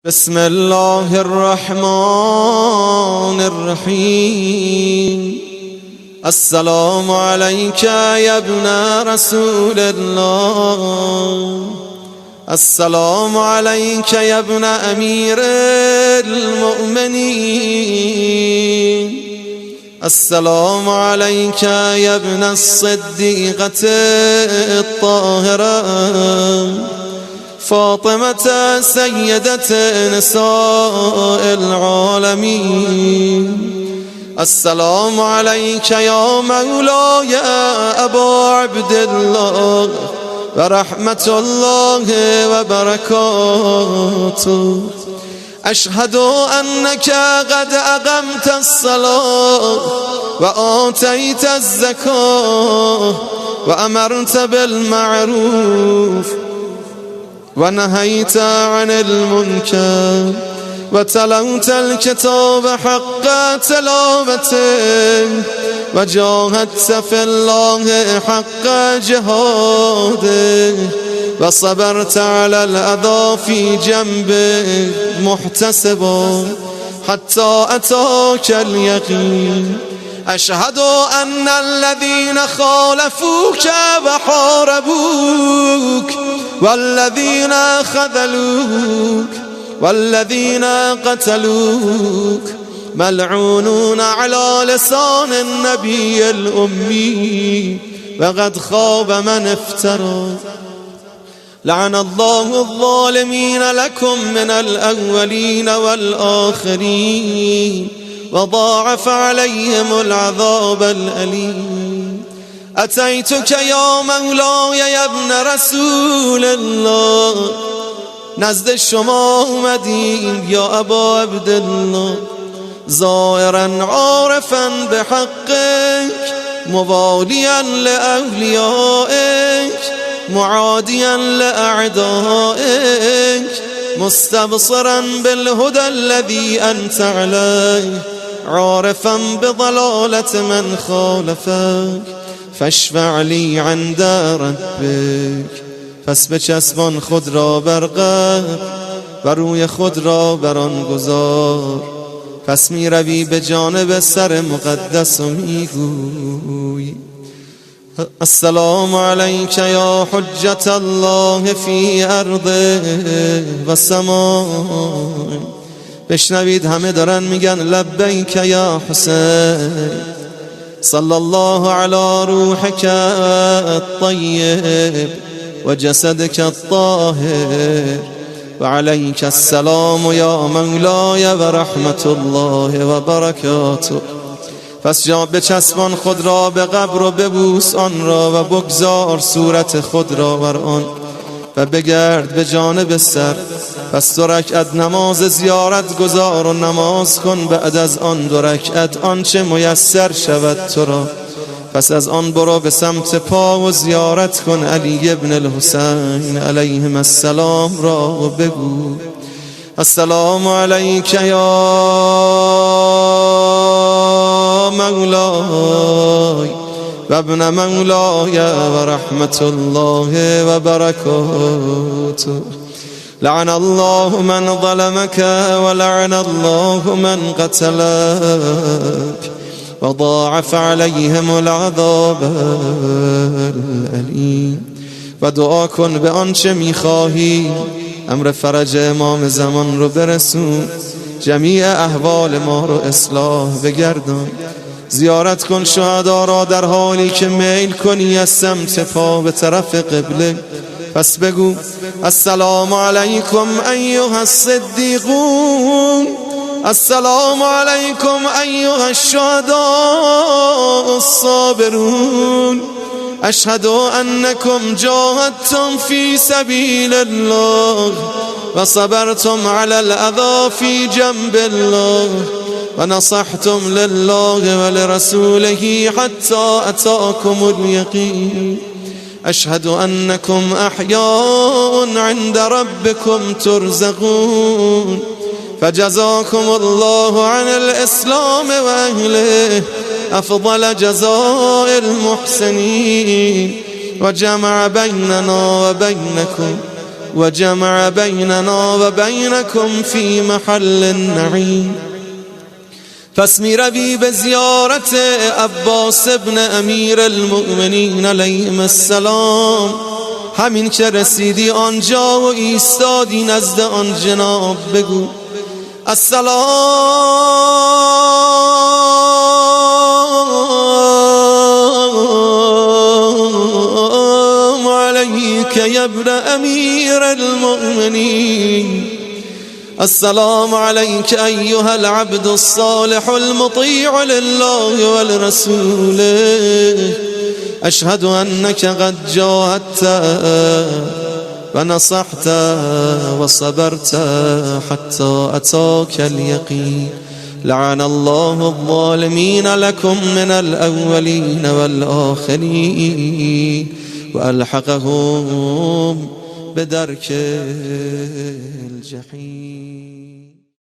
بسم الله الرحمن الرحيم. السلام عليك يا ابن رسول الله، السلام عليك يا ابن أمير المؤمنين، السلام عليك يا ابن الصديقة الطاهرة فاطمة سيدة نساء العالمين. السلام عليك يا مولاي أبا عبد الله ورحمة الله وبركاته. أشهد أنك قد أقمت الصلاة وآتيت الزكاة وأمرت بالمعروف ونهيت عن المنكر وتلوت الكتاب حق تلاوته وجاهدت في الله حق جهاده وصبرت على الأذى في جنبه محتسبا حتى أتاك اليقين. أشهد أن الذين خالفوك وحاربوك والذين خذلوك والذين قتلوك ملعونون على لسان النبي الأمي وقد خاب من افترى. لعن الله الظالمين لكم من الأولين والآخرين وضاعف عليهم العذاب الأليم. أتيتك يا مولاي يا ابن رسول الله، نزد شما اومدیم یا ابا عبدالله، زائرا عارفا بحقك مواليا لأوليائك معاديا لأعدائك مستبصرا بالهدى الذي أنت عليه عارفا بضلالة من خالفك فاشفع لي عند ربك. پس بچسبان خود را بر قبر و روی خود را بر آن گذار. پس می روی به جانب سر مقدس و می گوی السلام علیک یا حجت الله فی ارضه و سماء. بشنوید همه دارن میگن لبیک یا حسین. صلی الله علی روحک الطیب و جسدک الطاهر و علیک السلام یا مولای و رحمت الله و برکاته. پس بچسبان خود را به قبر و ببوس آن را و بگذار صورت خود را بر آن و بگرد به جانب سر. پس 2 رکعت نماز زیارت گذار و نماز کن. بعد از آن 2 رکعت آنچه میسر شود تو را. پس از آن برو به سمت پا و زیارت کن علی ابن الحسین علیهم السلام را و بگو السلام علیک یا مولاي و ابن مولاي و رحمت الله و برکاته. لعن الله من ظلمك ولعن الله من قتلك وضاعف عليهم العذاب الأليم. و دعا کن به آنچه میخواهی امر فرج امام زمان رو برسون، جمیع احوال ما رو اصلاح بگردان. زیارت کن شهدا را در حالی که میل کنی از سمت پا به طرف قبله. پس بگو السلام علیکم ایها الصدیقون، السلام علیکم ایها الشهداء الصابرون، اشهد انکم جاهدتم فی سبیل الله و صبرتم علی الاذى فی جنب الله و نصحتم لله و لرسوله حتی اتاکم الیقین. اشهد انکم احیاء عند ربکم ترزقون فجزاكم الله عن الإسلام وأهله أفضل جزاء المحسنين وجمع بيننا وبينكم وجمع بيننا وبينكم في محل النعيم. پس میروی به زیارت عباس ابن امیر المؤمنین علیهم السلام. همین که رسیدی آنجا و ایستادی نزد آن جناب بگو السلام علیک یا ابن امیر المؤمنین، السلام عليك أيها العبد الصالح المطيع لله ولرسوله، أشهد أنك قد جاهدت ونصحت وصبرت حتى أتاك اليقين. لعن الله الظالمين لكم من الأولين والآخرين وألحقهم بدرك الجحيم.